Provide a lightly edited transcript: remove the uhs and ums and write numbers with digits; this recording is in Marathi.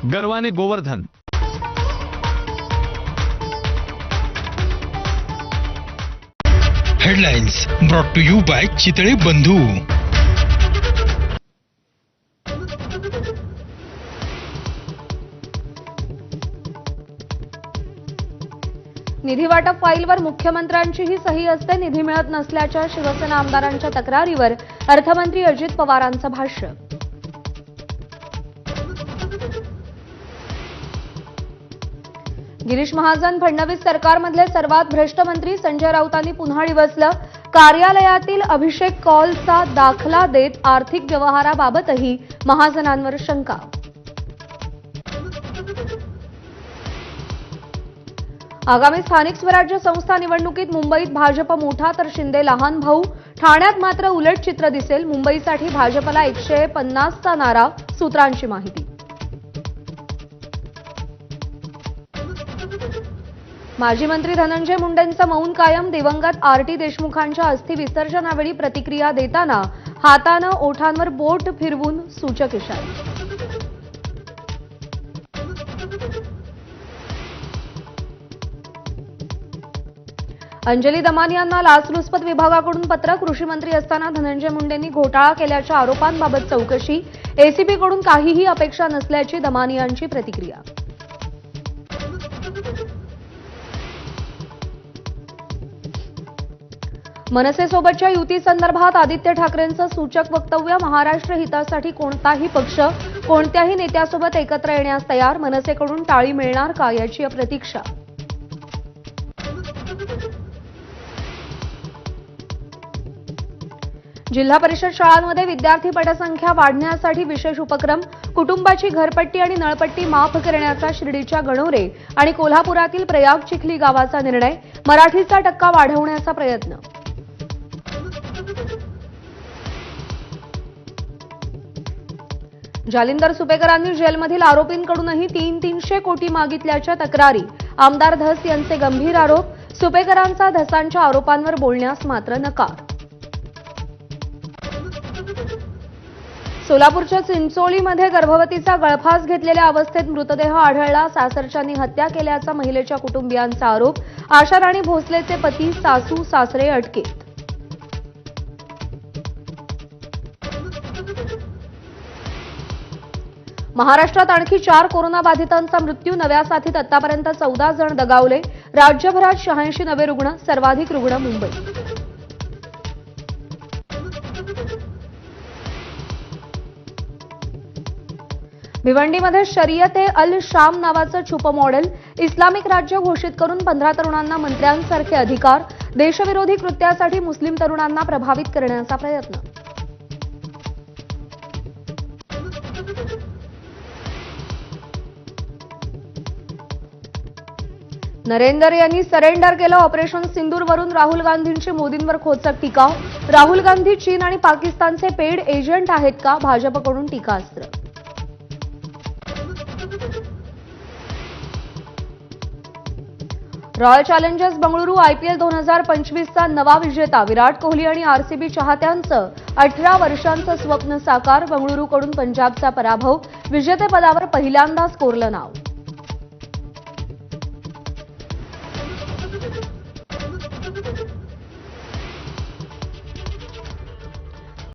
गर्वाने Govardhan. Headlines brought to you by Chitale Bandhu. निधी वाटप फाईलवर मुख्यमंत्र्यांचीही सही असते, निधी मिळत नसल्याच्या शिवसेना आमदारांच्या तक्रारीवर अर्थमंत्री अजित पवारांचं भाष्य। गिरीश महाजन फडणवीस सरकारमधले सर्वात भ्रष्ट मंत्री संजय राऊतांनी पुन्हा डिवचलं। कार्यालयातील अभिषेक कॉलचा दाखला देत आर्थिक व्यवहाराबाबतही महाजनांवर शंका। आगामी स्थानिक स्वराज्य संस्था निवडणुकीत मुंबईत भाजप मोठा तर शिंदे लहान भाऊ। ठाण्यात मात्र उलट चित्र दिसेल। मुंबईसाठी भाजपला 150चा नारा, सूत्रांची माहिती। माजी मंत्री धनंजय मुंडेंचं मौन कायम। दिवंगत आर.टी. देशमुखांच्या अस्थि विसर्जनावेळी प्रतिक्रिया देताना हातानं ओठांवर बोट फिरवून सूचक इशारा। अंजली दमानी यांना लाचलुचपत विभागाकडून पत्र। कृषी मंत्री असताना धनंजय मुंडेंनी घोटाळा केल्याच्या आरोपांबाबत चौकशी। एसीबीकडून काहीही अपेक्षा नसल्याची दमानी यांची प्रतिक्रिया। मनसेसोबतच्या युतीसंदर्भात आदित्य ठाकरेंचं सूचक वक्तव्य। महाराष्ट्र हितासाठी कोणताही पक्ष कोणत्याही नेत्यासोबत एकत्र येण्यास तयार। मनसेकडून टाळी मिळणार का याची प्रतीक्षा। जिल्हा परिषद शाळांमध्ये विद्यार्थी पटसंख्या वाढण्यासाठी विशेष उपक्रम। कुटुंबाची घरपट्टी आणि नळपट्टी माफ करण्याचा शिर्डीच्या गणोरे आणि कोल्हापुरातील प्रयाग चिखली गावाचा निर्णय। मराठीचा टक्का वाढवण्याचा प्रयत्न। जालिंदर सुपेकरांनी जेलमधील आरोपींकडूनही 300 कोटी मागितल्याच्या तक्रारी। आमदार धस यांचे गंभीर आरोप। सुपेकरांचा धसांच्या आरोपांवर बोलण्यास मात्र नकार। सोलापूरच्या चिंचोळीमध्ये गर्भवतीचा गळफास घेतलेल्या अवस्थेत मृतदेह आढळला। सासरच्यांनी हत्या केल्याचा महिलेच्या कुटुंबियांचा आरोप। आशा राणी भोसलेचे पती, सासू सासरे अटकेत। महाराष्ट्रात आणखी 4 कोरोनाबाधितांचा मृत्यू। नव्या साथीत आतापर्यंत 14 जण दगावले। राज्यभरात 86 नवे रुग्ण, सर्वाधिक रुग्ण मुंबईत। भिवंडीमध्ये शरीयते अल शाम नावाचं छुपं मॉडेल। इस्लामिक राज्य घोषित करून 15 तरुणांना मंत्र्यांसारखे अधिकार। देशविरोधी कृत्यासाठी मुस्लिम तरुणांना प्रभावित करण्याचा प्रयत्न। नरेंद्र यांनी सरेंडर केलं। ऑपरेशन सिंदूरवरून राहुल गांधींची मोदींवर खोचक टीका। राहुल गांधी चीन आणि पाकिस्तानचे पेड एजंट आहेत का? भाजपकडून टीकास्त्र। रॉयल चॅलेंजर्स बंगळुरू आयपीएल 2025चा नवा विजेता। विराट कोहली आणि आरसीबी चाहत्यांचं 18 वर्षांचं स्वप्न साकार। बंगळुरूकडून पंजाबचा पराभव। विजेतेपदावर पहिल्यांदाच कोरलं नाव।